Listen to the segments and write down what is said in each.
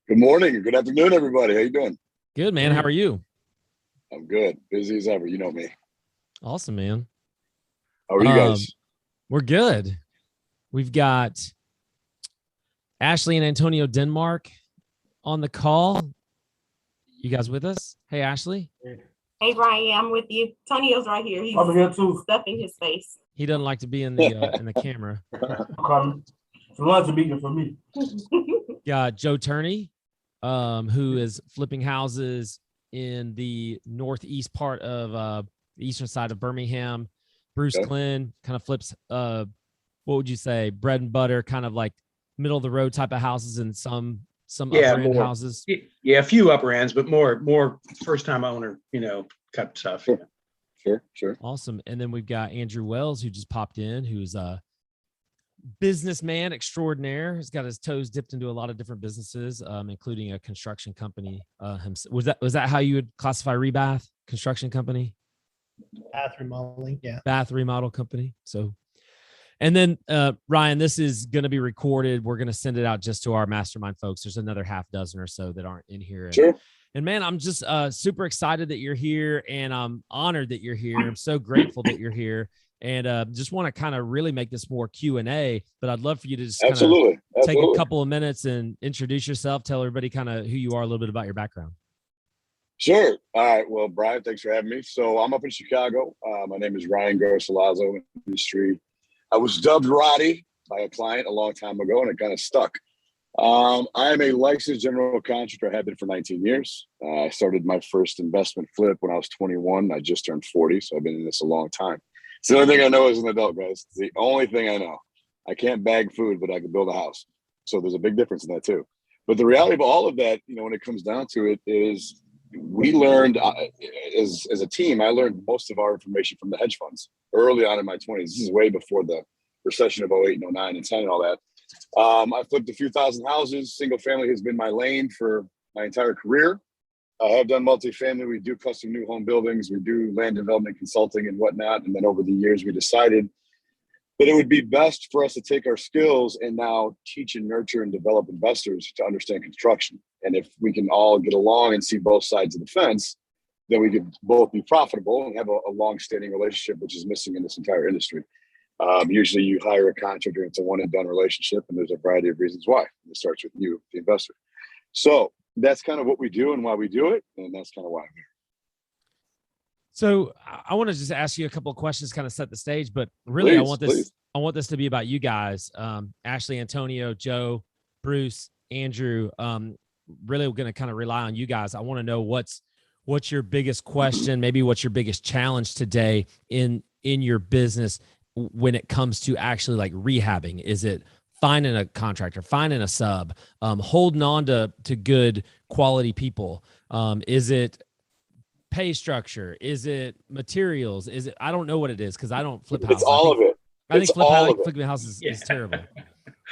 Good morning or good afternoon, everybody. How you doing? Good, man. How are you? I'm good. Busy as ever. You know me. Awesome, man. How are you guys? We're good. We've got Ashley and Antonio Denmark on the call. You guys with us? Hey, Ashley. Hey, Ryan, I'm with you. Tonio's right here. He's I'm here too. stuffing his face. He doesn't like to be in the camera. It's a lunch meeting for me. Got Joe Turney, who is flipping houses in the northeast part of the eastern side of Birmingham. Bruce Glenn kind of flips, what would you say, bread and butter, kind of like middle of the road type of houses and some upper end houses. Yeah, a few upper ends, but more first time owner, type stuff. Sure. Awesome. And then we've got Andrew Wells, who just popped in, who's a businessman extraordinaire. He's got his toes dipped into a lot of different businesses, including a construction company. Was that how you would classify Rebath construction company? Bath remodeling, yeah. Bath remodel company. So, and then Ryan, this is going to be recorded. We're going to send it out just to our mastermind folks. There's another half dozen or so that aren't in here. Sure. And man, I'm just super excited that you're here, and I'm honored that you're here. I'm so grateful that you're here, and just want to kind of really make this more Q&A. But I'd love for you to just take a couple of minutes and introduce yourself. Tell everybody kind of who you are, a little bit about your background. Sure. All right. Well, Brian, thanks for having me. So I'm up in Chicago. My name is Ryan Garcilazo in the industry. I was dubbed Rotty by a client a long time ago, and it kind of stuck. I am a licensed general contractor. I have been for 19 years. I started my first investment flip when I was 21. I just turned 40, so I've been in this a long time. It's the only thing I know as an adult, guys. It's the only thing I know. I can't bag food, but I can build a house. So there's a big difference in that too. But the reality of all of that, when it comes down to it, is we learned as a team, I learned most of our information from the hedge funds early on in my 20s. This is way before the recession of 08 and 09 and 10 and all that. I flipped a few thousand houses. Single family has been my lane for my entire career. I have done multifamily. We do custom new home buildings. We do land development consulting and whatnot. And then over the years, we decided that it would be best for us to take our skills and now teach and nurture and develop investors to understand construction. And if we can all get along and see both sides of the fence, then we could both be profitable and have a long-standing relationship, which is missing in this entire industry. Usually you hire a contractor, it's a one and done relationship, and there's a variety of reasons why. It starts with you, the investor. So that's kind of what we do and why we do it. And that's kind of why I'm here. So I want to just ask you a couple of questions, kind of set the stage, but really Please. I want this to be about you guys. Ashley, Antonio, Joe, Bruce, Andrew, really going to kind of rely on you guys. I want to know what's your biggest question, maybe what's your biggest challenge today in your business when it comes to actually like rehabbing? Is it finding a contractor, finding a sub, holding on to good quality people? Is it pay structure? Is it materials? Is it, I don't know what it is because I don't flip houses. It's all of it. I think flipping houses is terrible.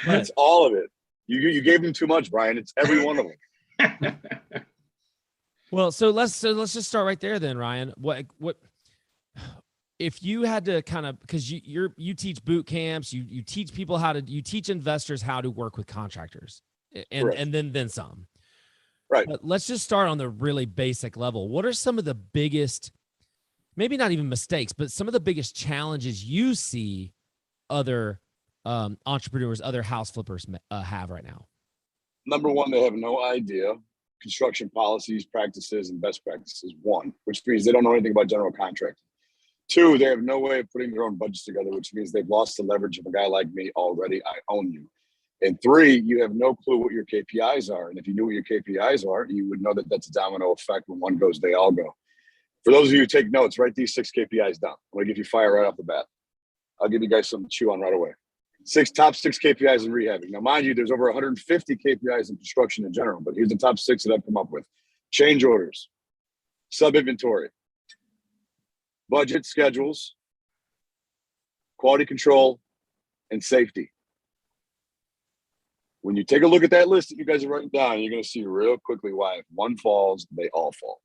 But it's all of it. You gave them too much, Brian. It's every one of them. Well, so let's just start right there then, Ryan. What if you had to kind of, because you teach boot camps, you teach people you teach investors how to work with contractors and then some. Right. But let's just start on the really basic level. What are some of the biggest, maybe not even mistakes, but some of the biggest challenges you see other entrepreneurs, other house flippers have right now? Number one, they have no idea construction policies, practices, and best practices. One, which means they don't know anything about general contracting. Two, they have no way of putting their own budgets together, which means they've lost the leverage of a guy like me already. I own you. And three, you have no clue what your KPIs are. And if you knew what your KPIs are, you would know that that's a domino effect. When one goes, they all go. For those of you who take notes, write these 6 KPIs down. I'm going to give you fire right off the bat. I'll give you guys something to chew on right away. Top 6 KPIs in rehabbing. Now, mind you, there's over 150 KPIs in construction in general, but here's the top 6 that I've come up with. Change orders, sub-inventory, budget schedules, quality control, and safety. When you take a look at that list that you guys are writing down, you're going to see real quickly why if one falls, they all fall.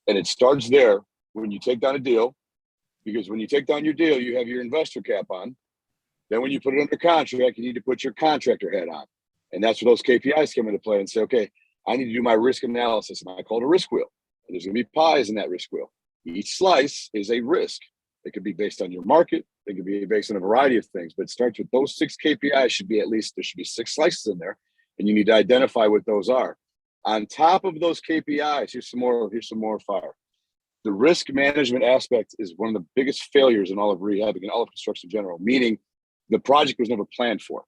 And it starts there when you take down a deal, because when you take down your deal, you have your investor cap on. Then when you put it under contract, you need to put your contractor hat on. And that's where those KPIs come into play and say, okay, I need to do my risk analysis. And I call it a risk wheel. And there's going to be pies in that risk wheel. Each slice is a risk. It could be based on your market. It could be based on a variety of things, but it starts with those 6 KPIs should be at least, there should be 6 slices in there. And you need to identify what those are. On top of those KPIs, here's some more fire. The risk management aspect is one of the biggest failures in all of rehabbing and all of construction in general, meaning the project was never planned for.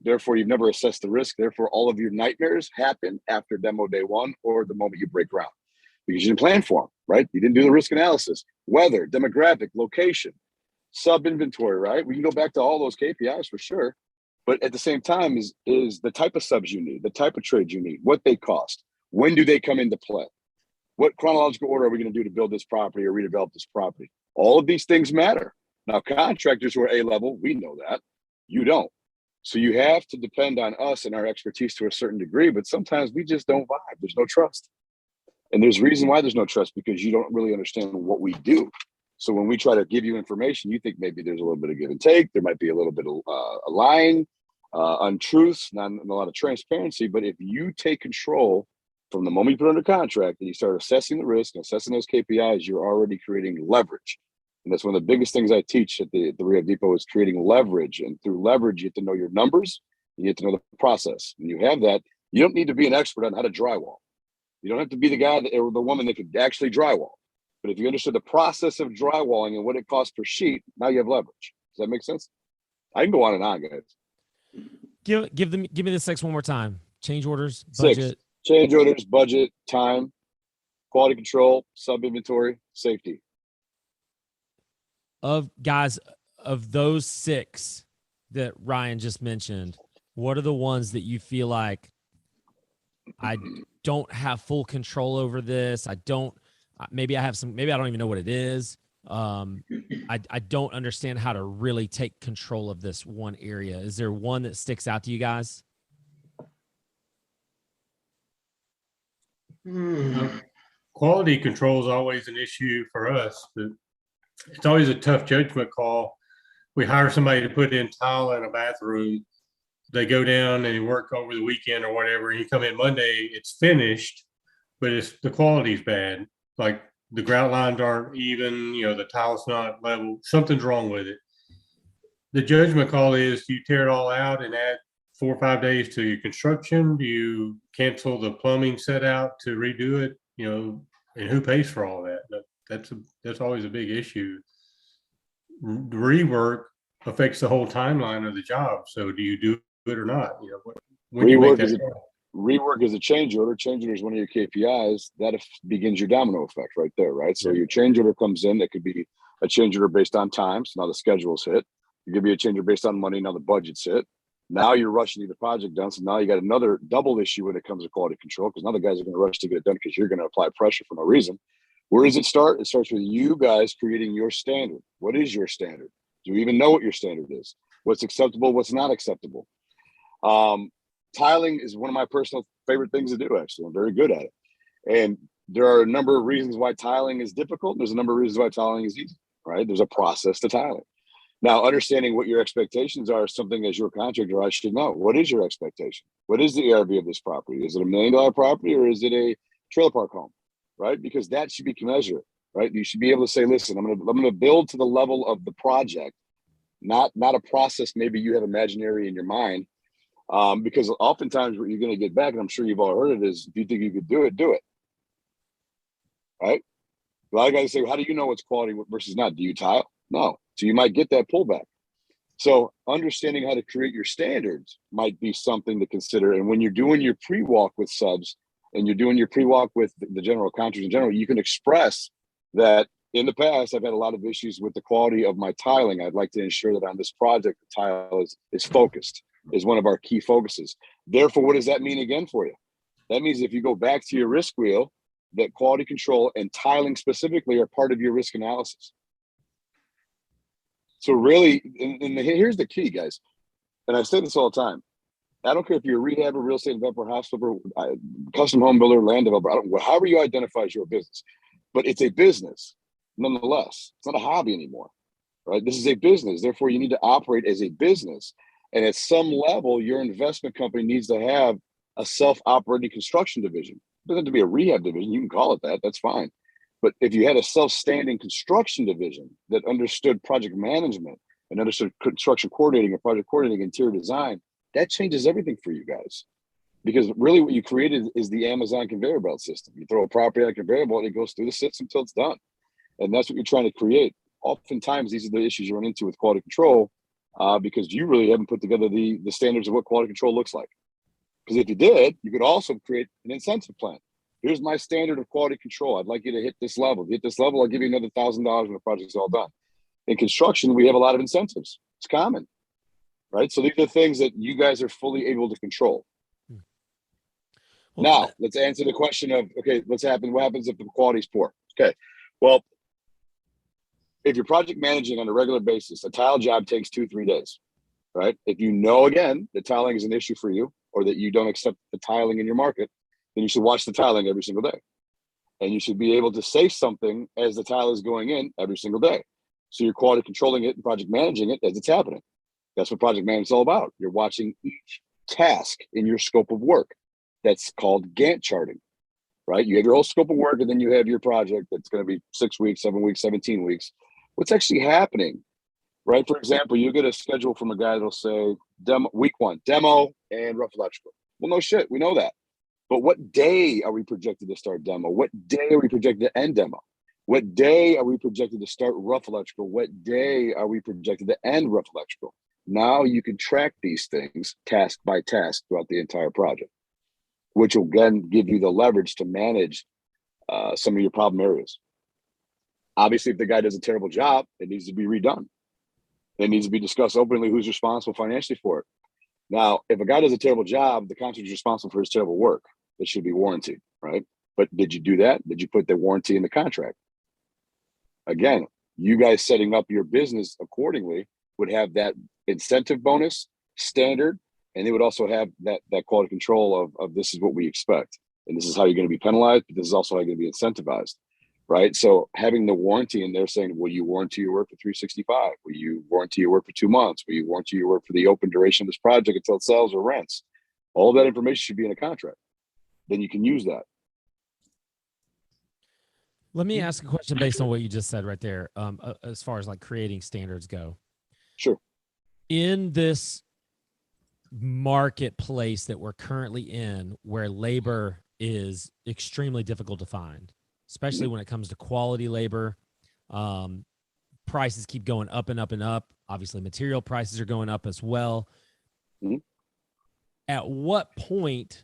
Therefore, you've never assessed the risk. Therefore, all of your nightmares happen after demo day 1 or the moment you break ground because you didn't plan for them, right? You didn't do the risk analysis, weather, demographic, location, sub inventory, right? We can go back to all those KPIs for sure. But at the same time is the type of subs you need, the type of trades you need, what they cost, when do they come into play? What chronological order are we going to do to build this property or redevelop this property? All of these things matter. Now, contractors who are A-level, we know that. You don't. So you have to depend on us and our expertise to a certain degree, but sometimes we just don't vibe. There's no trust. And there's a reason why there's no trust, because you don't really understand what we do. So when we try to give you information, you think maybe there's a little bit of give and take. There might be a little bit of lying, untruths, not a lot of transparency. But if you take control from the moment you put under contract and you start assessing the risk and assessing those KPIs, you're already creating leverage. And that's one of the biggest things I teach at the Rehab Depot is creating leverage. And through leverage, you have to know your numbers. You have to know the process. When you have that, you don't need to be an expert on how to drywall. You don't have to be the guy or the woman that could actually drywall. But if you understood the process of drywalling and what it costs per sheet, now you have leverage. Does that make sense? I can go on and on, guys. Give me the 6 one more time. Change orders, 6. budget. Change orders, budget, time, quality control, sub inventory, safety. Of those 6 that Ryan just mentioned, what are the ones that you feel like I don't have full control over this? Maybe I don't even know what it is. I don't understand how to really take control of this one area. Is there one that sticks out to you guys? Quality control is always an issue for us, but it's always a tough judgment call. We hire somebody to put in tile in a bathroom. They go down and work over the weekend or whatever. And you come in Monday, it's finished, but the quality's bad. Like the grout lines aren't even, the tile's not level. Something's wrong with it. The judgment call is, do you tear it all out and add 4 or 5 days to your construction? Do you cancel the plumbing set out to redo it? And who pays for all that? That's always a big issue. Rework affects the whole timeline of the job. So do you do it or not? Rework is a change order. Change order is one of your KPIs. That begins your domino effect right there, right? So your change order comes in. It could be a change order based on time. So now the schedule's hit. It could be a change order based on money. Now the budget's hit. Now you're rushing to get the project done. So now you got another double issue when it comes to quality control, because now the guys are going to rush to get it done because you're going to apply pressure for no reason. Where does it start? It starts with you guys creating your standard. What is your standard? Do you even know what your standard is? What's acceptable? What's not acceptable? Tiling is one of my personal favorite things to do, actually. I'm very good at it. And there are a number of reasons why tiling is difficult. There's a number of reasons why tiling is easy, right? There's a process to tiling. Now, understanding what your expectations are is something as your contractor, I should know. What is your expectation? What is the ARV of this property? Is it $1 million property or is it a trailer park home, right? Because that should be commensurate, right? You should be able to say, listen, I'm going to build to the level of the project, not a process maybe you have imaginary in your mind. Because oftentimes what you're going to get back, and I'm sure you've all heard it, is if you think you could do it, do it. Right? A lot of guys say, well, how do you know what's quality versus not? Do you tile? No. So you might get that pullback. So understanding how to create your standards might be something to consider. And when you're doing your pre-walk with subs and you're doing your pre-walk with the general contractors in general, you can express that in the past, I've had a lot of issues with the quality of my tiling. I'd like to ensure that on this project, the tile is focused, is one of our key focuses. Therefore, what does that mean again for you? That means if you go back to your risk wheel, that quality control and tiling specifically are part of your risk analysis. So really, and here's the key, guys. And I say this all the time. I don't care if you're a rehabber, real estate developer, house flipper, custom home builder, land developer, however you identify as your business. But it's a business, nonetheless. It's not a hobby anymore, right? This is a business. Therefore, you need to operate as a business. And at some level, your investment company needs to have a self-operating construction division. It doesn't have to be a rehab division. You can call it that. That's fine. But if you had a self-standing construction division that understood project management and understood construction coordinating and project coordinating, interior design, that changes everything for you guys. Because really what you created is the Amazon conveyor belt system. You throw a property on a conveyor belt and it goes through the system until it's done. And that's what you're trying to create. Oftentimes, these are the issues you run into with quality control because you really haven't put together the standards of what quality control looks like. Because if you did, you could also create an incentive plan. Here's my standard of quality control. I'd like you to hit this level. If you hit this level, I'll give you another $1,000 when the project's all done. In construction, we have a lot of incentives. It's common, right? So these are things that you guys are fully able to control. Now, let's answer the question of, okay, what happens if the quality is poor? Okay, well, if you're project managing on a regular basis, a tile job takes 2-3 days, right? If you know, again, that tiling is an issue for you or that you don't accept the tiling in your market, then you should watch the tiling every single day. And you should be able to say something as the tile is going in every single day. So you're quality controlling it and project managing it as it's happening. That's what project management is all about. You're watching each task in your scope of work. That's called Gantt charting, right? You have your whole scope of work, and then you have your project that's going to be 6 weeks, 7 weeks, 17 weeks. What's actually happening, right? For example, you get a schedule from a guy that'll say, week 1, demo and rough electrical. Well, no shit, we know that. But what day are we projected to start demo? What day are we projected to end demo? What day are we projected to start rough electrical? What day are we projected to end rough electrical? Now you can track these things task by task throughout the entire project, which will again give you the leverage to manage some of your problem areas. Obviously, if the guy does a terrible job, it needs to be redone. It needs to be discussed openly who's responsible financially for it. Now, if a guy does a terrible job, the contractor is responsible for his terrible work. It should be warranted, right? But did you do that? Did you put the warranty in the contract? Again, you guys setting up your business accordingly would have that incentive bonus standard, and they would also have that quality control of this is what we expect. And this is how you're going to be penalized, but this is also how you're going to be incentivized, right? So having the warranty in there saying, will you warranty your work for 365? Will you warranty your work for 2 months? Will you warranty your work for the open duration of this project until it sells or rents? All that information should be in a contract. Then you can use that. Let me ask a question based on what you just said right there, as far as like creating standards go. Sure. In this marketplace that we're currently in, where labor is extremely difficult to find, especially when it comes to quality labor, prices keep going up and up and up. Obviously, material prices are going up as well. Mm-hmm. At what point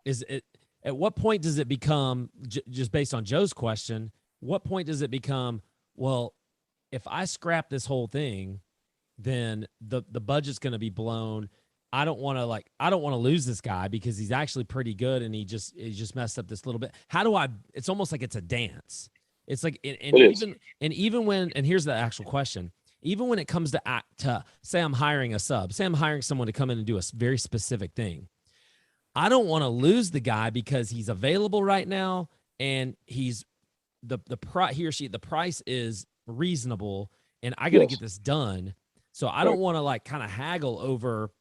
does it become, just based on Joe's question, what point does it become, well, if I scrap this whole thing, then the budget's going to be blown. I don't want to lose this guy because he's actually pretty good and he just messed up this little bit. It's almost like it's a dance. It's like, even when here's the actual question, even when it comes to say I'm hiring a sub, say I'm hiring someone to come in and do a very specific thing. I don't want to lose the guy because he's available right now and he's the price is reasonable and I got to get this done. So I don't want to like kind of haggle over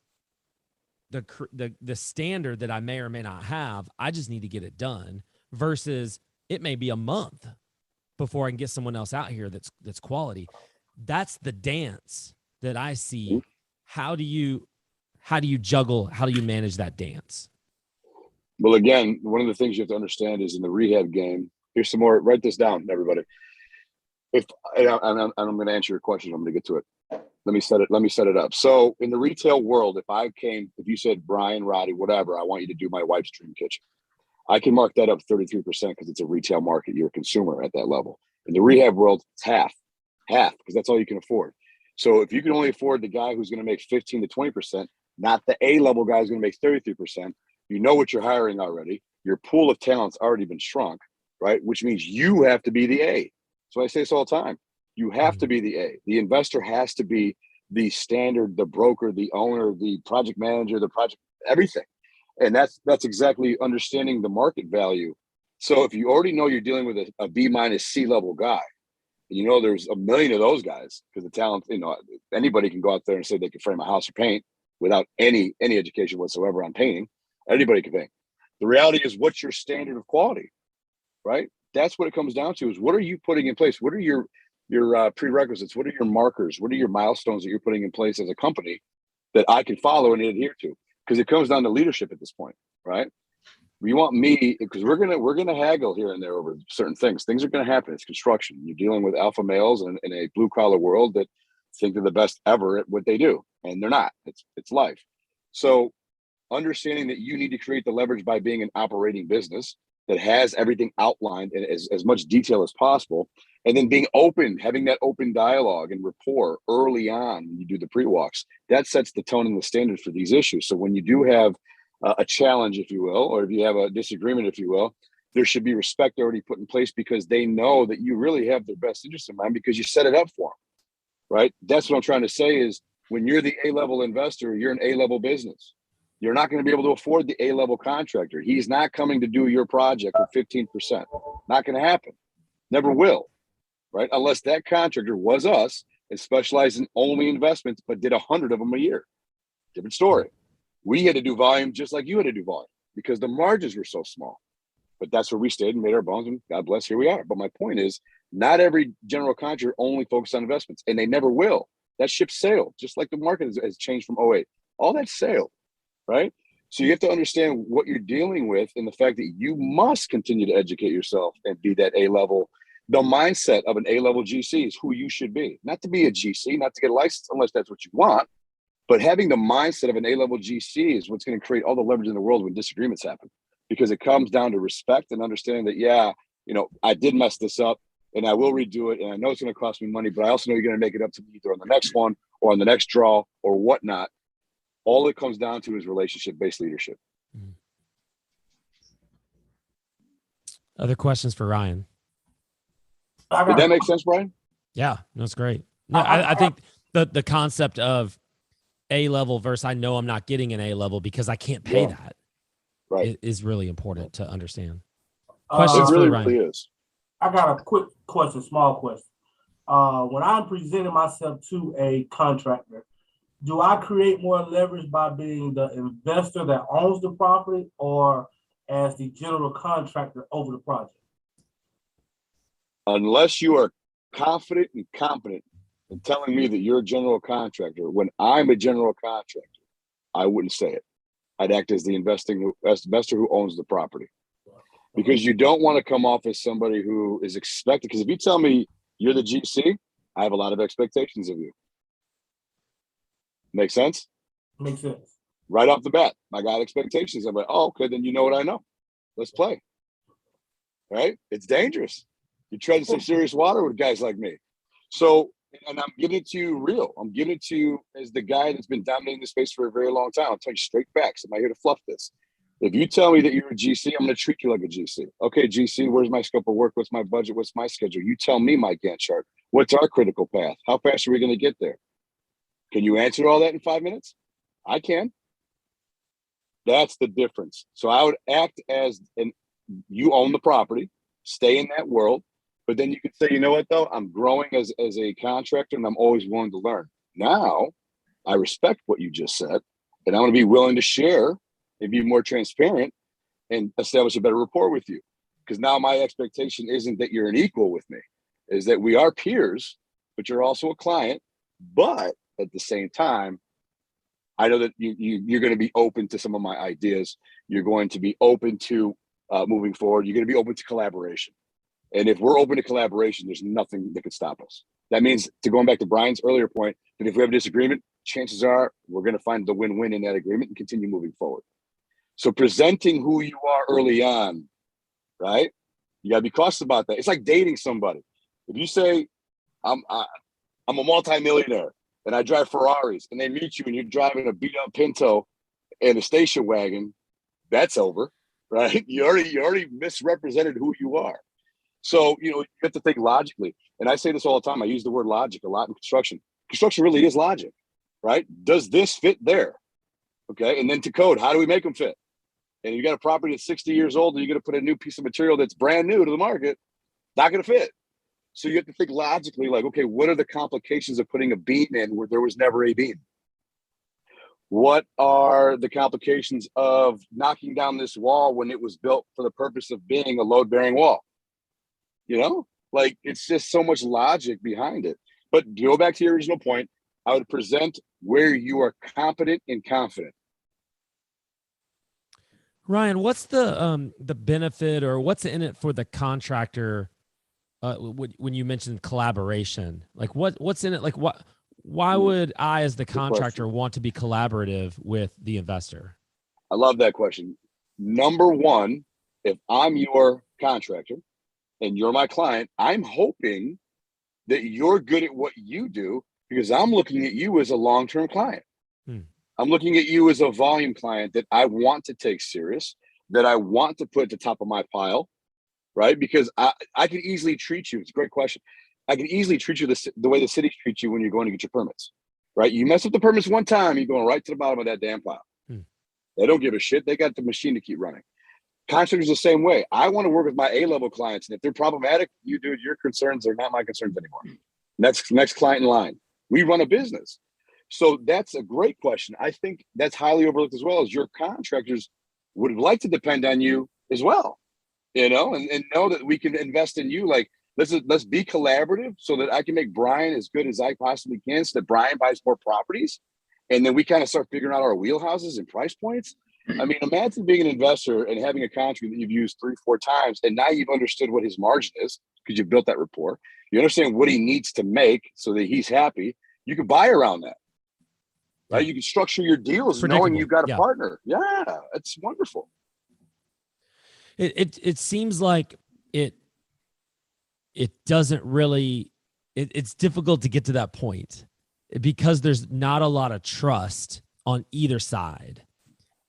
the standard that I may or may not have. I just need to get it done versus it may be a month before I can get someone else out here that's quality. That's the dance that I see. How do you juggle? How do you manage that dance? Well, again, one of the things you have to understand is in the rehab game, here's some more, write this down, everybody. I'm going to answer your question. I'm going to get to it. Let me set it up. So in the retail world, if you said, Brian, Rotty, whatever, I want you to do my wife's dream kitchen, I can mark that up 33% because it's a retail market. You're a consumer at that level. In the rehab world, it's half, because that's all you can afford. So if you can only afford the guy who's going to make 15 to 20%, not the A-level guy who's going to make 33%, you know what you're hiring already. Your pool of talent's already been shrunk, right? Which means you have to be the A. So I say this all the time. You have to be the A. The investor has to be the standard, the broker, the owner, the project manager, the project, everything. And that's exactly understanding the market value. So if you already know you're dealing with a B minus C level guy, and you know there's a million of those guys, because the talent, anybody can go out there and say they can frame a house or paint, without any education whatsoever on painting. Anybody can paint. The reality is, what's your standard of quality, right? That's what it comes down to, is what are you putting in place? What are your prerequisites? What are your markers? What are your milestones that you're putting in place as a company that I can follow and adhere to? Because it comes down to leadership at this point, right? You want me, because we're gonna haggle here and there over certain things. Things are gonna happen. It's construction. You're dealing with alpha males in a blue collar world that think they're the best ever at what they do, and they're not. It's life. So understanding that you need to create the leverage by being an operating business that has everything outlined in as much detail as possible, and then being open, having that open dialogue and rapport early on when you do the pre-walks, that sets the tone and the standards for these issues. So when you do have a challenge, if you will, or if you have a disagreement, if you will, there should be respect already put in place, because they know that you really have their best interest in mind because you set it up for them, right? That's what I'm trying to say is, when you're the A-level investor, you're an A-level business. You're not going to be able to afford the A-level contractor. He's not coming to do your project for 15%. Not going to happen. Never will, right? Unless that contractor was us and specialized in only investments, but did 100 of them a year. Different story. We had to do volume just like you had to do volume because the margins were so small. But that's where we stayed and made our bones, and God bless, here we are. But my point is, not every general contractor only focuses on investments, and they never will. That ship sailed, just like the market has changed from '08. All that sailed, right? So you have to understand what you're dealing with, and the fact that you must continue to educate yourself and be that A-level. The mindset of an A-level GC is who you should be. Not to be a GC, not to get a license unless that's what you want, but having the mindset of an A-level GC is what's going to create all the leverage in the world when disagreements happen, because it comes down to respect and understanding that, yeah, I did mess this up and I will redo it. And I know it's going to cost me money, but I also know you're going to make it up to me either on the next one or on the next draw or whatnot. All it comes down to is relationship-based leadership. Other questions for Ryan? Did that make sense, Brian? Yeah, that's great. No, I think the concept of A-level versus I know I'm not getting an A-level because I can't pay that, right, is really important to understand. It Questions really, for Ryan? really is. I got a quick question, small question. When I'm presenting myself to a contractor, do I create more leverage by being the investor that owns the property or as the general contractor over the project? Unless you are confident and competent in telling me that you're a general contractor, when I'm a general contractor, I wouldn't say it. I'd act as the investor who owns the property. Because you don't want to come off as somebody who is expected. Because if you tell me you're the GC, I have a lot of expectations of you. Make sense? Makes sense. Right off the bat, I got expectations. I'm like, oh, okay, then you know what I know. Let's play. Right? It's dangerous. You tread some serious water with guys like me. So, and I'm giving it to you real. I'm giving it to you as the guy that's been dominating the space for a very long time. I'll tell you straight facts. I'm not here to fluff this. If you tell me that you're a GC, I'm going to treat you like a GC. Okay, GC, where's my scope of work? What's my budget? What's my schedule? You tell me my Gantt chart. What's our critical path? How fast are we going to get there? Can you answer all that in 5 minutes? I can. That's the difference. So I would act as you own the property, stay in that world, but then you could say, you know what, though? I'm growing as a contractor and I'm always willing to learn. Now, I respect what you just said, and I want to be willing to share and be more transparent and establish a better rapport with you. Because now my expectation isn't that you're an equal with me, is that we are peers, but you're also a client. But at the same time, I know that you're going to be open to some of my ideas. You're going to be open to moving forward. You're going to be open to collaboration. And if we're open to collaboration, there's nothing that could stop us. That means, to going back to Brian's earlier point, that if we have a disagreement, chances are we're going to find the win-win in that agreement and continue moving forward. So presenting who you are early on, right? You got to be cautious about that. It's like dating somebody. If you say, I'm a multimillionaire and I drive Ferraris, and they meet you and you're driving a beat up Pinto and a station wagon, that's over, right? You already misrepresented who you are. So, you have to think logically. And I say this all the time. I use the word logic a lot in construction. Construction really is logic, right? Does this fit there? Okay. And then to code, how do we make them fit? And you got a property that's 60 years old and you're going to put a new piece of material that's brand new to the market, not going to fit. So you have to think logically, like, okay, what are the complications of putting a beam in where there was never a beam? What are the complications of knocking down this wall when it was built for the purpose of being a load-bearing wall? You know, like it's just so much logic behind it. But go back to your original point, I would present where you are competent and confident. Ryan, what's the benefit or what's in it for the contractor when you mentioned collaboration? Like what's in it? Like why would I as the contractor want to be collaborative with the investor? I love that question. Number one, if I'm your contractor and you're my client, I'm hoping that you're good at what you do because I'm looking at you as a long-term client. I'm looking at you as a volume client that I want to take serious, that I want to put at the top of my pile, right? Because I could easily treat you. It's a great question. I can easily treat you the way the cities treat you when you're going to get your permits, right? You mess up the permits one time, you're going right to the bottom of that damn pile. They don't give a shit. They got the machine to keep running. Contractors the same way. I want to work with my A-level clients, and if they're problematic, you do your concerns are not my concerns anymore. Next client in line. We run a business. So that's a great question. I think that's highly overlooked as well, as your contractors would like to depend on you as well, you know, and know that we can invest in you. Like, let's be collaborative so that I can make Brian as good as I possibly can so that Brian buys more properties. And then we kind of start figuring out our wheelhouses and price points. I mean, imagine being an investor and having a contract that you've used 3-4 times, and now you've understood what his margin is because you've built that rapport. You understand what he needs to make so that he's happy. You can buy around that. Right? You can structure your deals knowing you've got a partner. Yeah, it's wonderful. It seems like it doesn't really. It's difficult to get to that point because there's not a lot of trust on either side.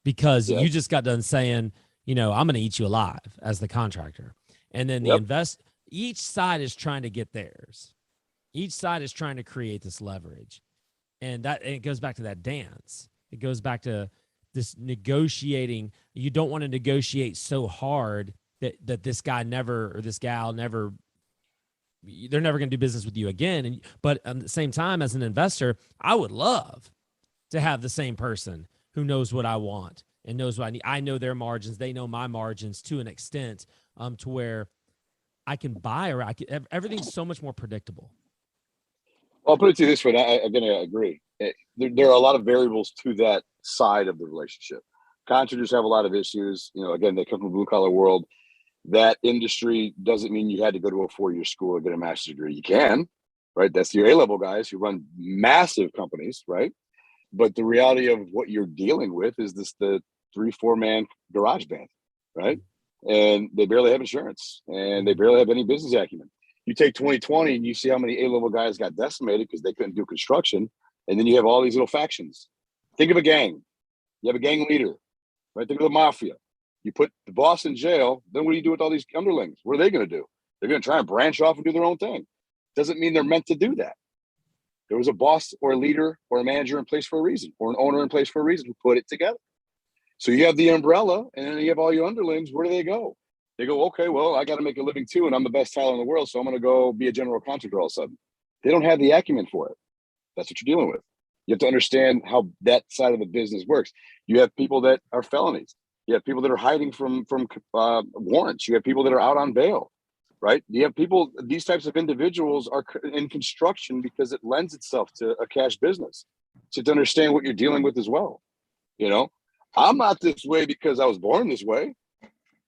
Because you just got done saying, you know, I'm going to eat you alive as the contractor, and then the each side is trying to get theirs. Each side is trying to create this leverage. And it goes back to that dance. It goes back to this negotiating. You don't want to negotiate so hard that this guy never, or this gal never, they're never going to do business with you again. But at the same time, as an investor, I would love to have the same person who knows what I want and knows what I need. I know their margins. They know my margins to an extent to where I can buy or everything's so much more predictable. I'll put it to you this way, and I'm going to agree. There are a lot of variables to that side of the relationship. Contractors have a lot of issues. You know, again, they come from a blue-collar world. That industry doesn't mean you had to go to a 4-year school or get a master's degree. You can, right? That's your A-level guys who run massive companies, right? But the reality of what you're dealing with is the 3-4 man garage band, right? And they barely have insurance and they barely have any business acumen. You take 2020 and you see how many A-level guys got decimated because they couldn't do construction. And then you have all these little factions. Think of a gang. You have a gang leader, right? Think of the mafia. You put the boss in jail, then what do you do with all these underlings? What are they going to do? They're going to try and branch off and do their own thing. Doesn't mean they're meant to do that. There was a boss or a leader or a manager in place for a reason, or an owner in place for a reason who put it together. So you have the umbrella and then you have all your underlings. Where do they go? They go, okay, well, I got to make a living too, and I'm the best talent in the world, so I'm going to go be a general contractor all of a sudden. They don't have the acumen for it. That's what you're dealing with. You have to understand how that side of the business works. You have people that are felonies. You have people that are hiding from warrants. You have people that are out on bail, right? You have people, these types of individuals are in construction because it lends itself to a cash business. So to understand what you're dealing with as well. You know, I'm not this way because I was born this way.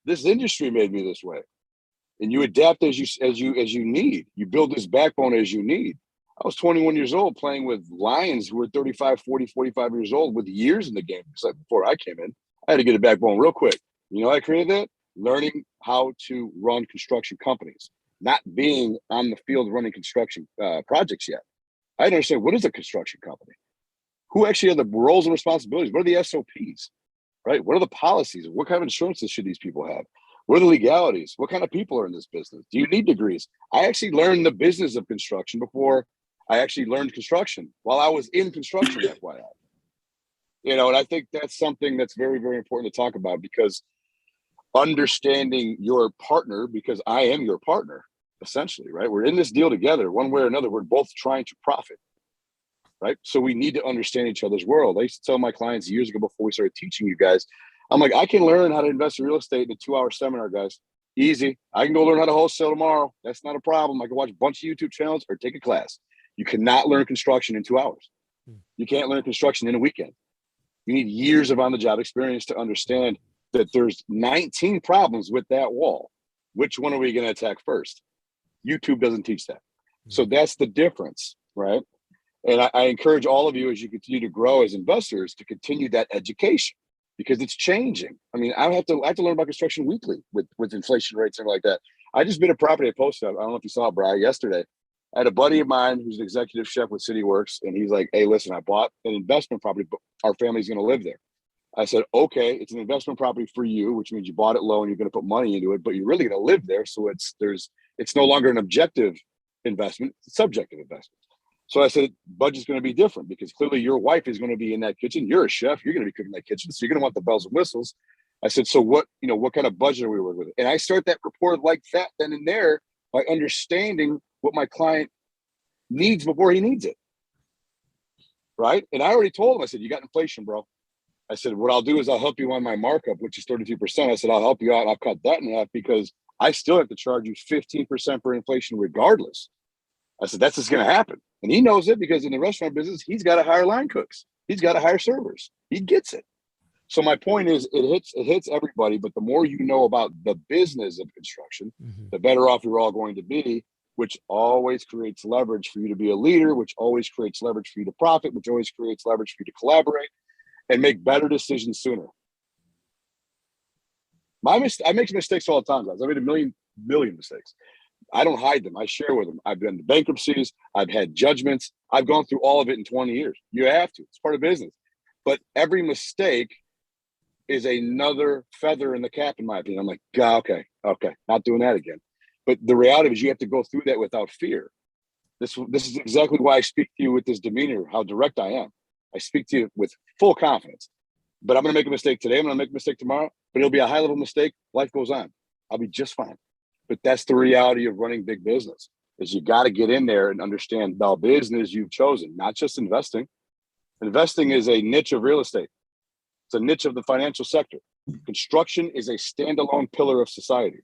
This industry made me this way, and you adapt as you need. You build this backbone as you need. I was 21 years old playing with lions who were 35, 40, 45 years old with years in the game. Before I came in, I had to get a backbone real quick. You know, I created that learning how to run construction companies, not being on the field running construction projects yet. I didn't understand what is a construction company, who actually are the roles and responsibilities, what are the SOPs. Right? What are the policies? What kind of insurances should these people have? What are the legalities? What kind of people are in this business? Do you need degrees? I actually learned the business of construction before I actually learned construction while I was in construction, FYI. You know, and I think that's something that's very, very important to talk about, because understanding your partner, because I am your partner, essentially, right? We're in this deal together one way or another. We're both trying to profit. right? So we need to understand each other's world. I used to tell my clients years ago before we started teaching you guys, I'm like, I can learn how to invest in real estate in a 2-hour seminar, guys. Easy. I can go learn how to wholesale tomorrow. That's not a problem. I can watch a bunch of YouTube channels or take a class. You cannot learn construction in 2 hours. You can't learn construction in a weekend. You need years of on-the-job experience to understand that there's 19 problems with that wall. Which one are we going to attack first? YouTube doesn't teach that. So that's the difference, right? And I encourage all of you, as you continue to grow as investors, to continue that education because it's changing. I mean, I have to learn about construction weekly with inflation rates and like that. I just bid a property I posted. I don't know if you saw it, Brian, yesterday. I had a buddy of mine who's an executive chef with CityWorks, and he's like, hey, listen, I bought an investment property, but our family's going to live there. I said, okay, it's an investment property for you, which means you bought it low and you're going to put money into it, but you're really going to live there. So it's no longer an objective investment, it's a subjective investment. So I said, budget's going to be different because clearly your wife is going to be in that kitchen. You're a chef. You're going to be cooking that kitchen. So you're going to want the bells and whistles. I said, so what kind of budget are we working with? And I start that report like that then and there by understanding what my client needs before he needs it. Right. And I already told him, I said, you got inflation, bro. I said, what I'll do is I'll help you on my markup, which is 32%. I said, I'll help you out. And I'll cut that in half because I still have to charge you 15% for inflation regardless. I said, that's just going to happen. And he knows it because in the restaurant business, he's got to hire line cooks. He's got to hire servers. He gets it. So my point is it hits everybody, but the more you know about the business of construction, the better off you're all going to be, which always creates leverage for you to be a leader, which always creates leverage for you to profit, which always creates leverage for you to collaborate and make better decisions sooner. I make mistakes all the time, guys. I made a million mistakes. I don't hide them. I share with them. I've been to bankruptcies. I've had judgments. I've gone through all of it in 20 years. You have to. It's part of business. But every mistake is another feather in the cap, in my opinion. I'm like, God, okay, not doing that again. But the reality is you have to go through that without fear. This is exactly why I speak to you with this demeanor, how direct I am. I speak to you with full confidence. But I'm going to make a mistake today. I'm going to make a mistake tomorrow. But it'll be a high-level mistake. Life goes on. I'll be just fine. But that's the reality of running big business, is you got to get in there and understand the business you've chosen, not just investing. Investing is a niche of real estate. It's a niche of the financial sector. Construction is a standalone pillar of society.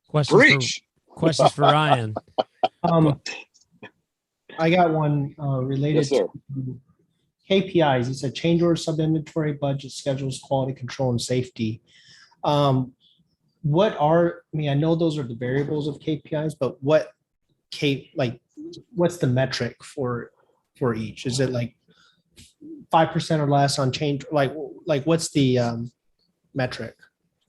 Questions for Ryan. I got one related Yes, sir. to KPIs. You said change order, sub-inventory, budget, schedules, quality control, and safety. I know those are the variables of KPIs, but what's the metric for each? Is it like 5% or less on change? Like what's the metric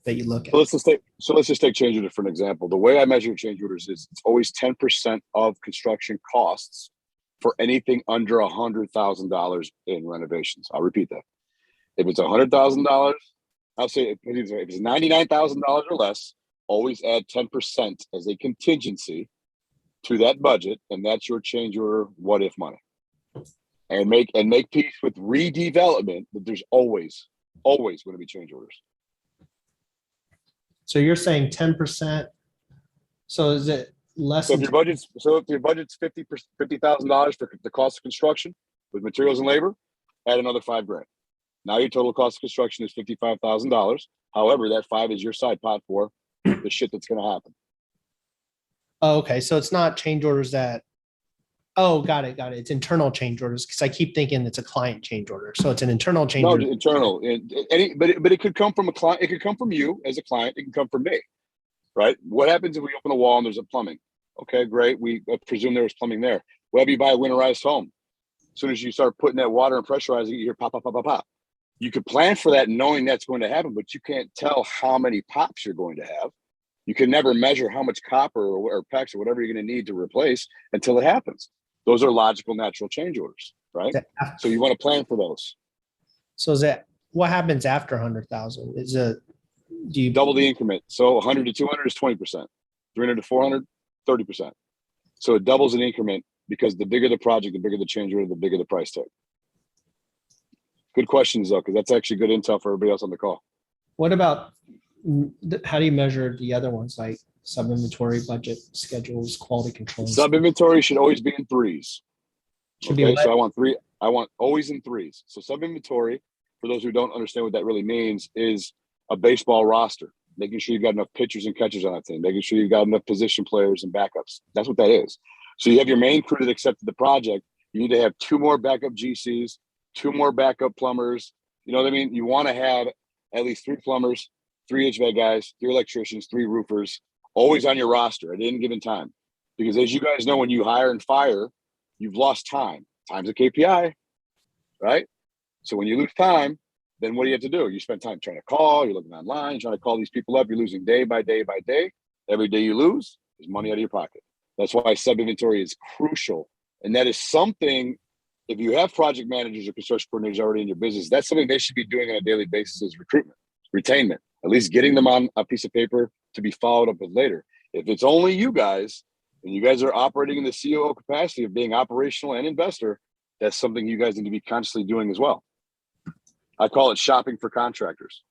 that you look at? Let's just take change order for an example. The way I measure change orders is it's always 10% of construction costs for anything under $100,000 in renovations. I'll repeat that. If it's $100,000, I'll say if it's $99,000 or less, always add 10% as a contingency to that budget, and that's your change order what if money. And make peace with redevelopment that there's always going to be change orders. So you're saying 10%. So is it less? So if your budget's $50,000 for the cost of construction with materials and labor, add another $5,000. Now your total cost of construction is $55,000. However, that $5,000 is your side pot for the shit that's going to happen. Oh, okay. So it's not change orders that. Oh, got it. It's internal change orders because I keep thinking it's a client change order. So it's an internal change order. No, internal. But it could come from a client. It could come from you as a client. It can come from me, right? What happens if we open a wall and there's a plumbing? Okay, great. We presume there was plumbing there. Whenever you buy a winterized home, as soon as you start putting that water and pressurizing it, you hear pop, pop, pop, pop, pop. You could plan for that knowing that's going to happen, but you can't tell how many pops you're going to have. You can never measure how much copper or PEX or whatever you're going to need to replace until it happens. Those are logical, natural change orders, right? So you want to plan for those. So is that what happens after 100,000? Do you double the increment? So 100 to 200 is 20%, 300 to 400, 30%. So it doubles an increment because the bigger the project, the bigger the change order, the bigger the price tag. Good questions though, because that's actually good intel for everybody else on the call. What about how do you measure the other ones, like Sub-inventory, budget, schedules, quality control. Sub-inventory should always be in threes. Should be Okay, what? so I want three. I want always in threes. So sub-inventory, for those who don't understand what that really means, is a baseball roster, making sure you've got enough pitchers and catchers on that team, making sure you've got enough position players and backups. That's what that is. So you have your main crew that accepted the project. You need to have 2 more backup GCs, 2 more backup plumbers. You know what I mean? You want to have at least 3 plumbers, 3 HVAC guys, 3 electricians, 3 roofers, always on your roster at any given time. Because as you guys know, when you hire and fire, you've lost time. Time's a KPI, right? So when you lose time, then what do you have to do? You spend time trying to call, you're looking online, trying to call these people up. You're losing day by day by day. Every day you lose is money out of your pocket. That's why sub-inventory is crucial. And that is something, if you have project managers or construction coordinators already in your business, that's something they should be doing on a daily basis is recruitment, retainment, at least getting them on a piece of paper to be followed up with later. If it's only you guys, and you guys are operating in the COO capacity of being operational and investor, that's something you guys need to be constantly doing as well. I call it shopping for contractors.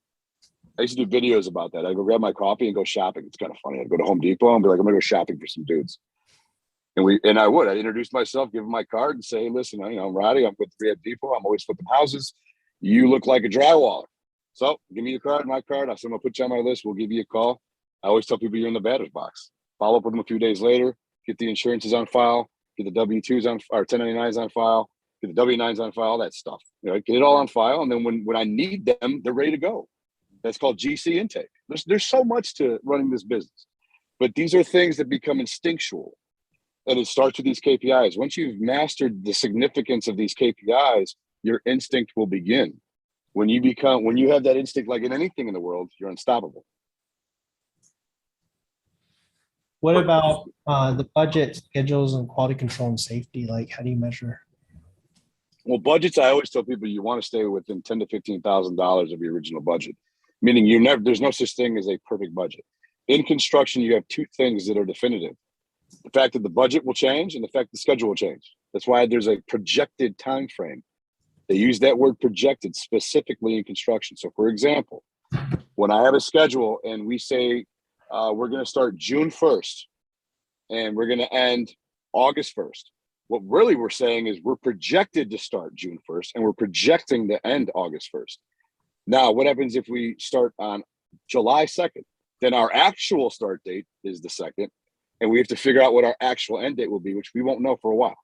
I used to do videos about that. I'd go grab my coffee and go shopping. It's kind of funny. I'd go to Home Depot and be like, I'm gonna go shopping for some dudes. I'd introduce myself, give them my card and say, hey, listen, I'm Rotty. I'm with Rehab Depot. I'm always flipping houses. You look like a drywaller. So give me your card, my card. I said, I'm gonna put you on my list. We'll give you a call. I always tell people you're in the batter's box. Follow up with them a few days later, get the insurances on file, get the W-2s on, or 1099s on file, get the W-9s on file, that stuff. Get it all on file. And then when I need them, they're ready to go. That's called GC intake. There's so much to running this business, but these are things that become instinctual. And it starts with these KPIs. Once you've mastered the significance of these KPIs, your instinct will begin. When you have that instinct, like in anything in the world, you're unstoppable. What about the budget, schedules, and quality control and safety? Like, how do you measure? Well, budgets, I always tell people you want to stay within $10,000 to $15,000 of your original budget, meaning there's no such thing as a perfect budget. In construction, you have 2 things that are definitive. The fact that the budget will change and the fact the schedule will change. That's why there's a projected time frame. They use that word projected specifically in construction. So for example, when I have a schedule and we say we're going to start June 1st and we're going to end August 1st, what really we're saying is we're projected to start June 1st and we're projecting to end August 1st. Now, what happens if we start on July 2nd? Then our actual start date is the 2nd. And we have to figure out what our actual end date will be, which we won't know for a while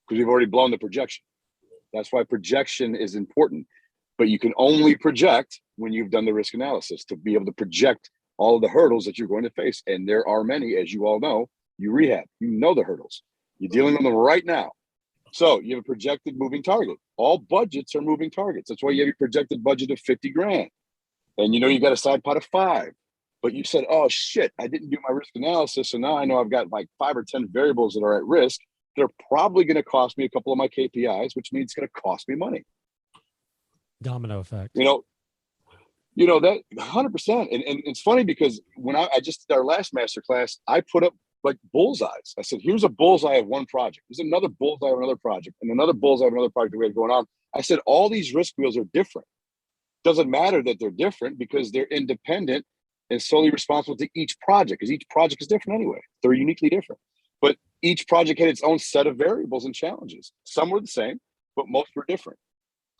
because we've already blown the projection. That's why projection is important. But you can only project when you've done the risk analysis to be able to project all of the hurdles that you're going to face. And there are many, as you all know. You rehab, you know the hurdles. You're dealing with them right now. So you have a projected moving target. All budgets are moving targets. That's why you have your projected budget of 50 grand. And you got a side pot of 5. But you said, oh, shit, I didn't do my risk analysis. So now I know I've got like 5 or 10 variables that are at risk. They're probably going to cost me a couple of my KPIs, which means it's going to cost me money. Domino effect. That 100%. And it's funny because when I just did our last master class, I put up like bullseyes. I said, here's a bullseye of one project. There's another bullseye of another project and another bullseye of another project we have going on. I said, all these risk wheels are different. Doesn't matter that they're different because they're independent and solely responsible to each project because each project is different anyway. They're uniquely different. But each project had its own set of variables and challenges. Some were the same, but most were different.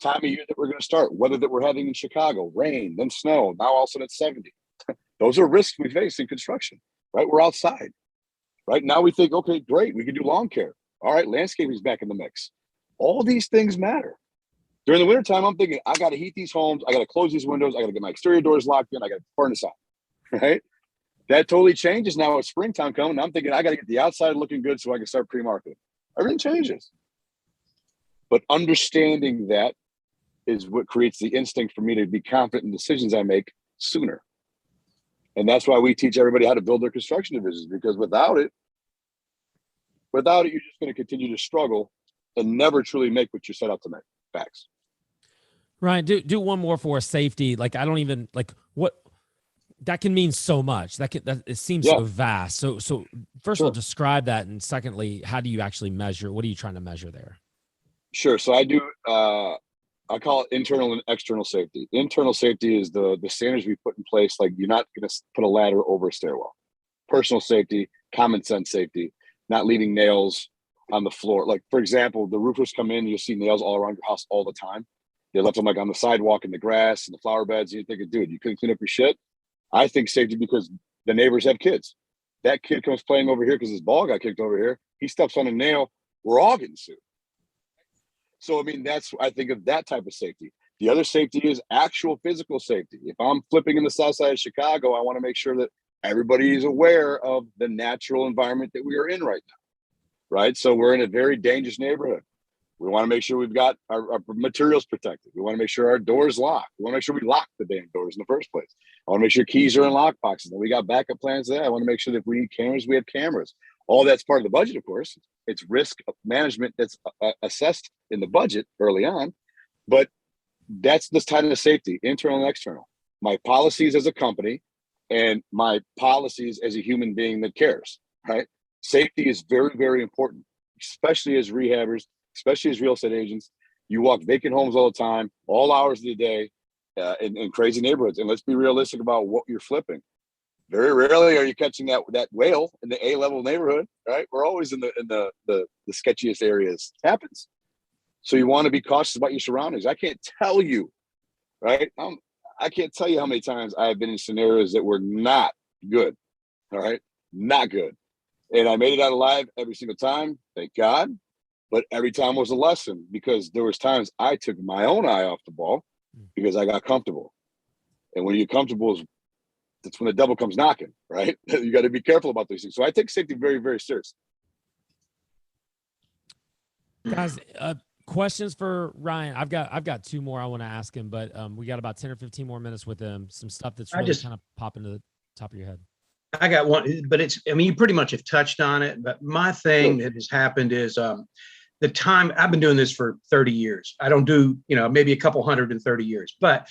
Time of year that we're going to start, weather that we're having in Chicago, rain, then snow, now all of a sudden it's 70. Those are risks we face in construction, right? We're outside. Right now we think, okay, great, we can do lawn care. All right, landscaping is back in the mix. All these things matter. During the wintertime, I'm thinking, I got to heat these homes. I got to close these windows. I got to get my exterior doors locked in. I got to furnace on, right? That totally changes now with springtime coming. I'm thinking I got to get the outside looking good so I can start pre-marketing. Everything changes. But understanding that is what creates the instinct for me to be confident in decisions I make sooner. And that's why we teach everybody how to build their construction divisions, because without it, you're just going to continue to struggle and never truly make what you're set out to make. Facts. Ryan, do one more for safety. Like, I don't even like what that can mean so much. That it seems so vast. So first of all, describe that. And secondly, how do you actually measure? What are you trying to measure there? Sure. So I do, I call it internal and external safety. Internal safety is the standards we put in place. Like, you're not going to put a ladder over a stairwell. personal safety, common sense safety, not leaving nails on the floor. Like, for example, the roofers come in, you'll see nails all around your house all the time. They left them like on the sidewalk, in the grass, and the flower beds. You're thinking, dude, you couldn't clean up your shit. I think safety because the neighbors have kids. That kid comes playing over here because his ball got kicked over here. He steps on a nail. We're all getting sued. So, I mean, I think of that type of safety. The other safety is actual physical safety. If I'm flipping in the south side of Chicago, I want to make sure that everybody is aware of the natural environment that we are in right now, right? So we're in a very dangerous neighborhood. We want to make sure we've got our materials protected. We want to make sure our doors locked. We want to make sure we lock the damn doors in the first place. I want to make sure keys are in lock boxes. And we got backup plans there. I want to make sure that if we need cameras, we have cameras. All that's part of the budget, of course. It's risk management that's assessed in the budget early on. But that's this kind of safety, internal and external. My policies as a company and my policies as a human being that cares, right? Safety is very, very important, especially as rehabbers, especially as real estate agents. You walk vacant homes all the time, all hours of the day, in crazy neighborhoods. And let's be realistic about what you're flipping. Very rarely are you catching that whale in the A-level neighborhood, right? We're always in the sketchiest areas. It happens. So you want to be cautious about your surroundings. I can't tell you, right? I can't tell you how many times I have been in scenarios that were not good, all right? Not good. And I made it out alive every single time, thank God. But every time was a lesson because there was times I took my own eye off the ball because I got comfortable. And when you're comfortable, that's when the devil comes knocking, right? You got to be careful about these things. So I take safety very, very seriously. Guys, questions for Ryan? I've got two more I want to ask him, but we got about 10 or 15 more minutes with him. Some stuff that's really kind of popping to the top of your head. I got one, but you pretty much have touched on it. But my thing that has happened is the time I've been doing this for 30 years. I don't do, maybe a couple 130 years, but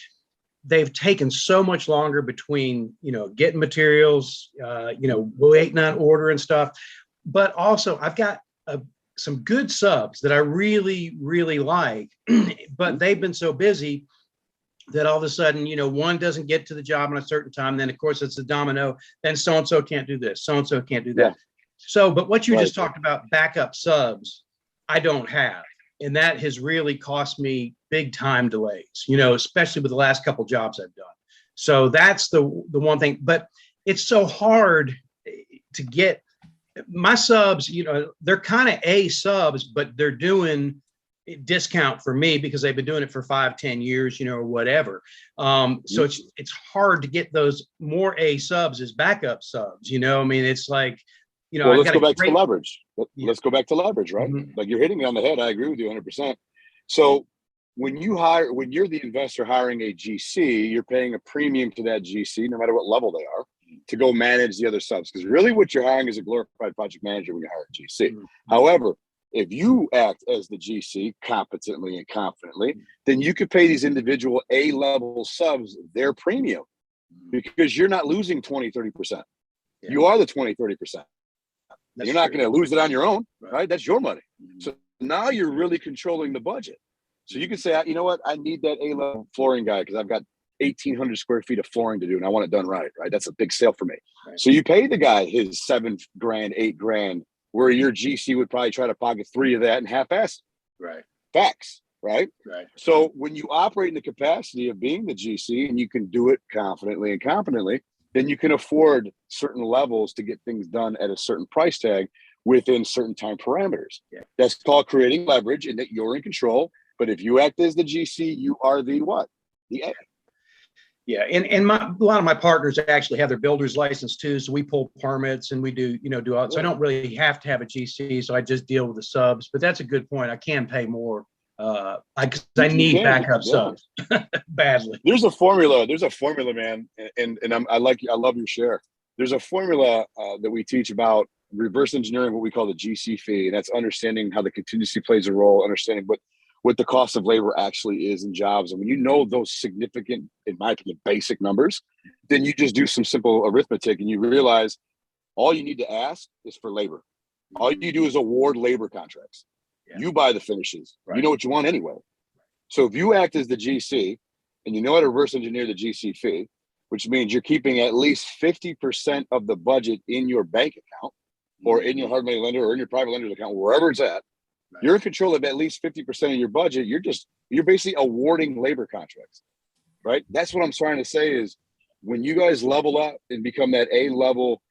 they've taken so much longer between, getting materials, waiting on order and stuff. But also I've got some good subs that I really, really like, but they've been so busy that all of a sudden, one doesn't get to the job in a certain time. Then of course it's a domino. Then so-and-so can't do this. So-and-so can't do that. Yeah. So, but what you just talked about, backup subs, I don't have. And that has really cost me big time delays, especially with the last couple of jobs I've done. So that's the one thing, but it's so hard to get my subs, they're kind of A subs, but they're doing discount for me because they've been doing it for 5-10 years, or whatever. So it's hard to get those more A subs as backup subs, it's like, well, let's go back to leverage. Let's go back to leverage, right? Mm-hmm. Like you're hitting me on the head. I agree with you 100%. So when you're the investor hiring a GC, you're paying a premium to that GC, no matter what level they are, to go manage the other subs. Because really what you're hiring is a glorified project manager when you hire a GC. Mm-hmm. However, if you act as the GC competently and confidently, then you could pay these individual A-level subs their premium because you're not losing 20, 30%. Yeah. You are the 20, 30%. You're not going to lose it on your own, right? That's your money. Mm-hmm. So now you're really controlling the budget. So you can say, you know what? I need that A-level flooring guy because I've got 1,800 square feet of flooring to do and I want it done right? That's a big sale for me. Right. So you pay the guy his $7,000, $8,000, where your GC would probably try to pocket 3 of that and half-ass it. Right. Facts, right? So when you operate in the capacity of being the GC and you can do it confidently and competently, then you can afford certain levels to get things done at a certain price tag within certain time parameters. Yeah. That's called creating leverage and that you're in control. But if you act as the GC, you are the what? The A. Yeah, and a lot of my partners actually have their builder's license too, so we pull permits and we do all that. So I don't really have to have a GC, so I just deal with the subs. But that's a good point. I can pay more because I need backup subs badly. There's a formula, man, and I love your share. There's a formula that we teach about reverse engineering what we call the GC fee, and that's understanding how the contingency plays a role, understanding what the cost of labor actually is in jobs. And when you know those significant, in my opinion, basic numbers, then you just do some simple arithmetic and you realize all you need to ask is for labor. All you do is award labor contracts. Yeah. You buy the finishes. Right. You know what you want anyway. So if you act as the GC and you know how to reverse engineer the GC fee, which means you're keeping at least 50% of the budget in your bank account or in your hard money lender or in your private lender's account, wherever it's at. You're in control of at least 50% of your budget. You're basically awarding labor contracts, right? That's what I'm trying to say is when you guys level up and become that A-level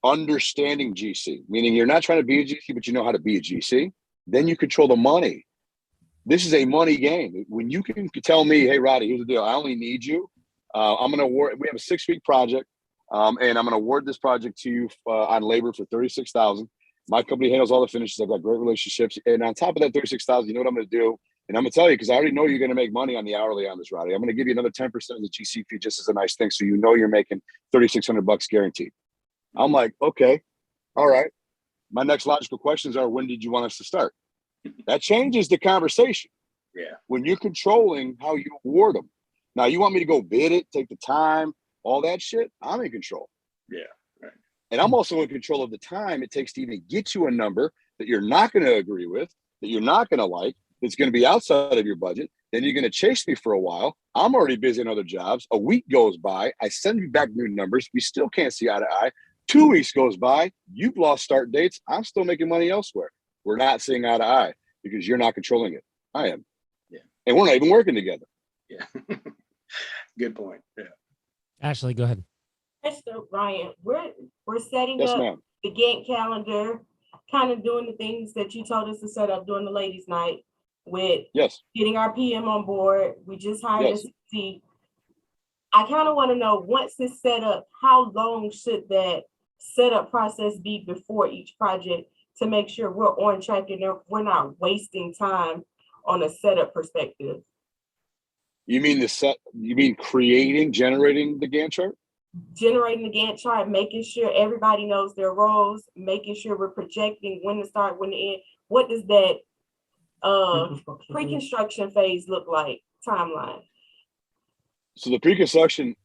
understanding GC, meaning you're not trying to be a GC, but you know how to be a GC, then you control the money. This is a money game. When you can tell me, hey, Rotty, here's the deal. I only need you. I'm going to award, we have a 6-week project, and I'm going to award this project to you on labor for $36,000. My company handles all the finishes. I've got great relationships. And on top of that $36,000, you know what I'm going to do? And I'm going to tell you, because I already know you're going to make money on the hourly on this, Rotty. I'm going to give you another 10% of the GC fee just as a nice thing. So you know you're making $3,600 guaranteed. I'm like, okay, all right. My next logical questions are, when did you want us to start? That changes the conversation. Yeah. When you're controlling how you award them. Now, you want me to go bid it, take the time, all that shit? I'm in control. Yeah. Right. And I'm also in control of the time it takes to even get you a number that you're not going to agree with, that you're not going to like, that's going to be outside of your budget. Then you're going to chase me for a while. I'm already busy on other jobs. A week goes by. I send you back new numbers. We still can't see eye to eye. 2 weeks goes by. You've lost start dates. I'm still making money elsewhere. We're not seeing eye to eye because you're not controlling it. I am. Yeah. And we're not even working together. Yeah. Good point. Yeah. Ashley, go ahead. Mr. Ryan, we're setting Yes, up ma'am. the Gantt calendar, kind of doing the things that you told us to set up during the ladies' night with Yes. getting our PM on board. We just hired Yes. a CC. I kind of want to know, once it's set up, how long should that setup process be before each project to make sure we're on track and we're not wasting time on a setup perspective? You mean generating the Gantt chart? Generating the Gantt chart, making sure everybody knows their roles, making sure we're projecting when to start, when to end. What does that pre-construction phase look like, timeline? So the pre-construction,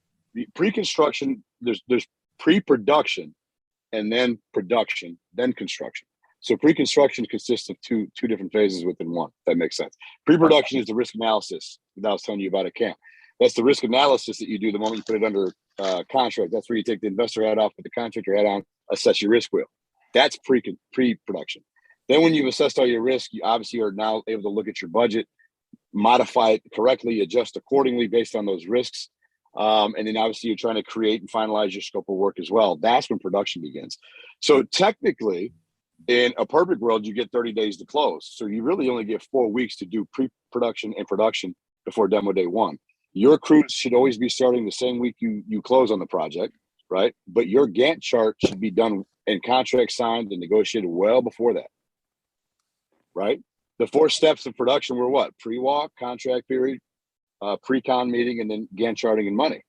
there's pre-production and then production, then construction. So pre-construction consists of two different phases within one, if that makes sense. Pre-production is the risk analysis that I was telling you about at camp. That's the risk analysis that you do the moment you put it under contract. That's where you take the investor hat off, put the contractor hat on, assess your risk wheel. That's pre-production. Then when you've assessed all your risk, you obviously are now able to look at your budget, modify it correctly, adjust accordingly based on those risks. And then obviously you're trying to create and finalize your scope of work as well. That's when production begins. So technically, in a perfect world, you get 30 days to close. So you really only get 4 weeks to do pre-production and production before demo day one. Your crews should always be starting the same week you close on the project, right? But your Gantt chart should be done and contract signed and negotiated well before that, right? The 4 steps of production were what? Pre-walk, contract period, pre-con meeting, and then Gantt charting and money.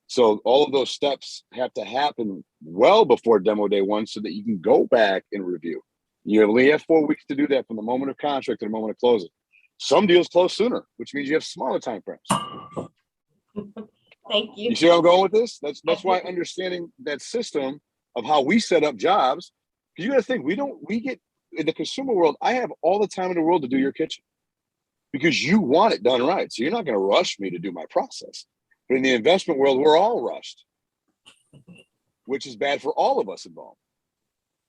So all of those steps have to happen well before demo day one so that you can go back and review. You only have 4 weeks to do that from the moment of contract to the moment of closing. Some deals close sooner, which means you have smaller time frames. Thank you. You see where I'm going with this? That's why understanding that system of how we set up jobs, because you got to think, we get in the consumer world, I have all the time in the world to do your kitchen because you want it done right. So you're not going to rush me to do my process. But in the investment world, we're all rushed, which is bad for all of us involved.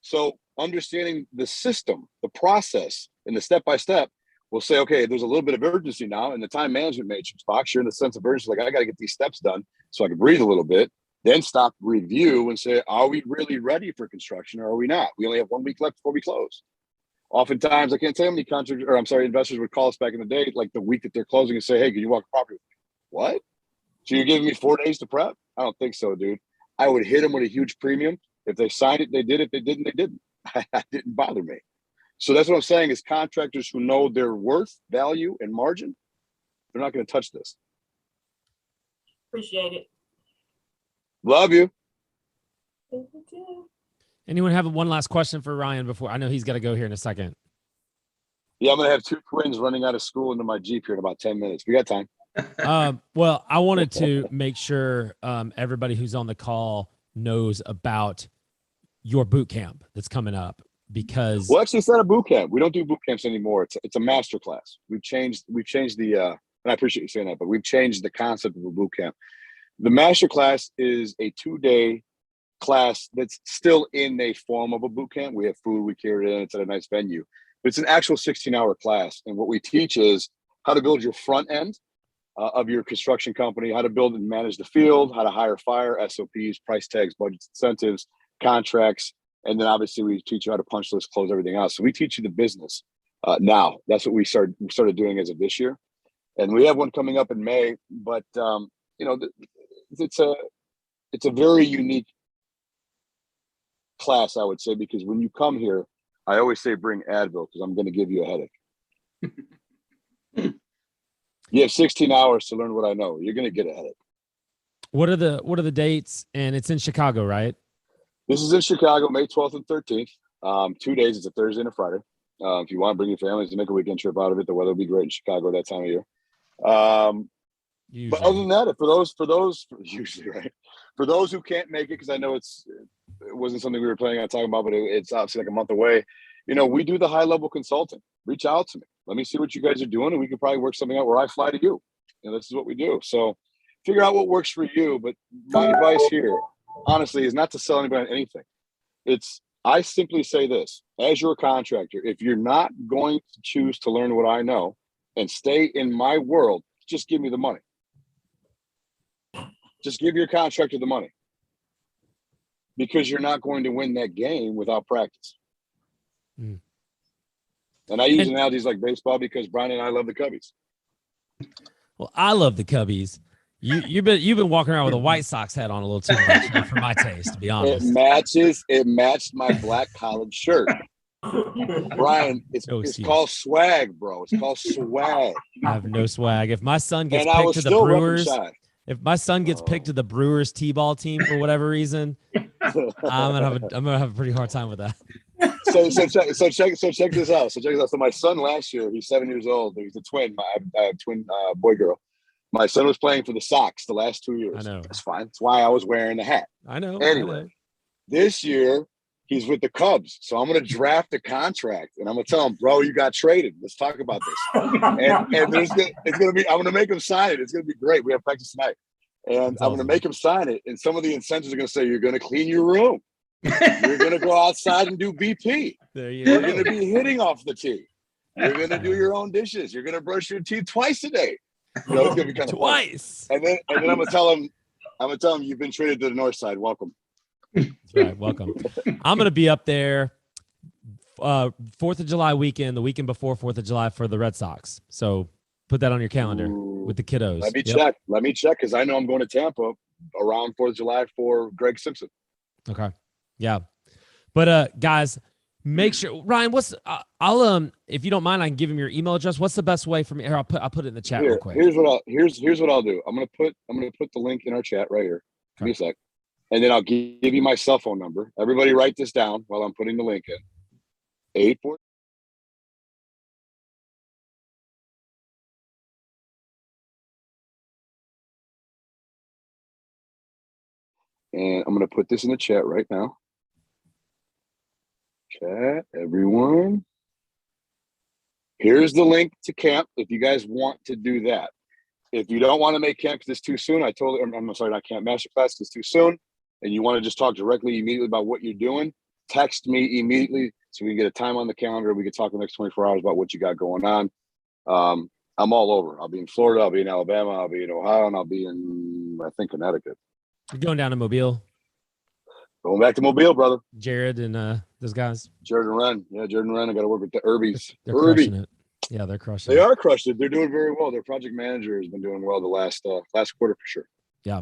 So understanding the system, the process, and the step-by-step will say, okay, there's a little bit of urgency now in the time management matrix box. You're in the sense of urgency, like I got to get these steps done so I can breathe a little bit, then stop, review, and say, are we really ready for construction or are we not? We only have 1 week left before we close. Oftentimes, I can't tell how many investors would call us back in the day, like the week that they're closing and say, hey, can you walk the property with me? What? So you're giving me 4 days to prep? I don't think so, dude. I would hit them with a huge premium. If they signed it, they did. If they didn't, they didn't. That didn't bother me. So that's what I'm saying is contractors who know their worth, value, and margin, they're not going to touch this. Appreciate it. Love you. Thank you too. Anyone have one last question for Ryan before? I know he's got to go here in a second. Yeah, I'm going to have 2 twins running out of school into my Jeep here in about 10 minutes. We got time. Well, I wanted to make sure everybody who's on the call knows about your boot camp that's coming up because actually, it's not a boot camp. We don't do boot camps anymore. It's a master class. We've changed the and I appreciate you saying that, but we've changed the concept of a boot camp. The master class is a 2-day class that's still in a form of a boot camp. We have food, we carry it in, it's at a nice venue. But it's an actual 16-hour class. And what we teach is how to build your front end of your construction company, how to build and manage the field, how to hire, fire, SOPs, price tags, budgets, incentives, contracts. And then obviously we teach you how to punch list, close everything out. So we teach you the business now. That's what we started doing as of this year. And we have one coming up in May, but it's a very unique class, I would say, because when you come here, I always say bring Advil because I'm going to give you a headache. You have 16 hours to learn what I know. You're going to get a headache. What are the dates? And it's in Chicago, right? This is in Chicago, May 12th and 13th. 2 days. It's a Thursday and a Friday. If you want to bring your families and make a weekend trip out of it, the weather will be great in Chicago that time of year. But other than that, for those usually, right? For those who can't make it, because I know it wasn't something we were planning on talking about, but it's obviously like a month away. We do the high level consulting. Reach out to me. Let me see what you guys are doing, and we can probably work something out where I fly to you. This is what we do. So figure out what works for you. But my advice here, honestly, is not to sell anybody on anything. I simply say this: as your contractor, if you're not going to choose to learn what I know and stay in my world, just give me the money. Just give your contractor the money, because you're not going to win that game without practice. Mm. And I use analogies like baseball because Brian and I love the Cubbies. Well, I love the Cubbies. You've been walking around with a White Sox hat on a little too much for my taste, to be honest. It matched my black collared shirt. Brian, it's called swag, bro. It's called swag. I have no swag. If my son gets picked to the Brewers, picked to the Brewers T-ball team for whatever reason, I'm gonna have a pretty hard time with that. So check this out. So my son last year, he's 7 years old. He's a twin. I have twin boy girl. My son was playing for the Sox the last 2 years. I know. That's fine. That's why I was wearing the hat. I know. Anyway, this year he's with the Cubs. So I'm going to draft a contract and I'm going to tell him, bro, you got traded. Let's talk about this. and I'm going to make him sign it. It's going to be great. We have practice tonight. And I'm going to make him sign it. And some of the incentives are going to say, you're going to clean your room. You're going to go outside and do BP. You're going to be hitting off the tee. You're going to do your own dishes. You're going to brush your teeth twice a day. It's going to be kind of twice. Fun. And then I'm going to tell him, you've been traded to the north side. Welcome. That's right. Welcome. I'm going to be up there 4th of July weekend, the weekend before 4th of July for the Red Sox. So put that on your calendar with the kiddos. Let me check because I know I'm going to Tampa around 4th of July for Greg Simpson. Okay. Yeah. But guys, make sure, Ryan, I'll if you don't mind, I can give him your email address. What's the best way for me? Here, I'll put it in the chat real quick. Here's what I'll do. I'm gonna put the link in our chat right here. Give me a sec. And then I'll give you my cell phone number. Everybody write this down while I'm putting the link in. 84. And I'm going to put this in the chat right now. Chat, everyone. Here's the link to camp if you guys want to do that. If you don't want to make camp because it's too soon, I'm sorry, not camp, masterclass because it's too soon, and you want to just talk directly immediately about what you're doing, text me immediately so we can get a time on the calendar. We can talk the next 24 hours about what you got going on. I'm all over. I'll be in Florida. I'll be in Alabama. I'll be in Ohio. And I'll be in, I think, Connecticut. You're going down to Mobile? Going back to Mobile, brother. Jared and those guys. Jared and Ren. Yeah, Jared and Ren. I got to work with the Irbies. They're crushing it. Yeah, they're crushing it. They are crushing it. They're doing very well. Their project manager has been doing well the last quarter for sure. Yeah,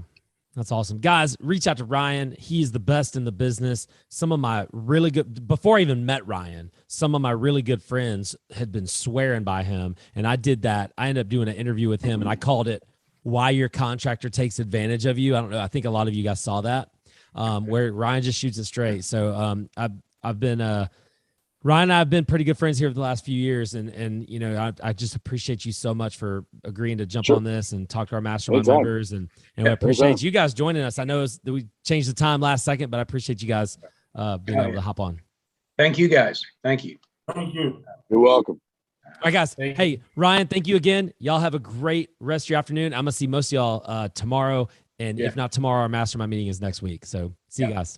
that's awesome. Guys, reach out to Ryan. He's the best in the business. Some of my really good, before I even met Ryan, some of my really good friends had been swearing by him. And I did that. I ended up doing an interview with him and I called it Why Your Contractor Takes Advantage of You. I don't know. I think a lot of you guys saw that where Ryan just shoots it straight. So I've been, Ryan and I have been pretty good friends here for the last few years. And you know, I just appreciate you so much for agreeing to jump on this and talk to our mastermind members. And we appreciate you guys joining us. I know that we changed the time last second, but I appreciate you guys being able to hop on. Thank you, guys. Thank you. Thank you. You're welcome. All right, guys. Hey, Ryan, thank you again. Y'all have a great rest of your afternoon. I'm going to see most of y'all tomorrow And Yeah. if not tomorrow, our mastermind meeting is next week. So see you guys.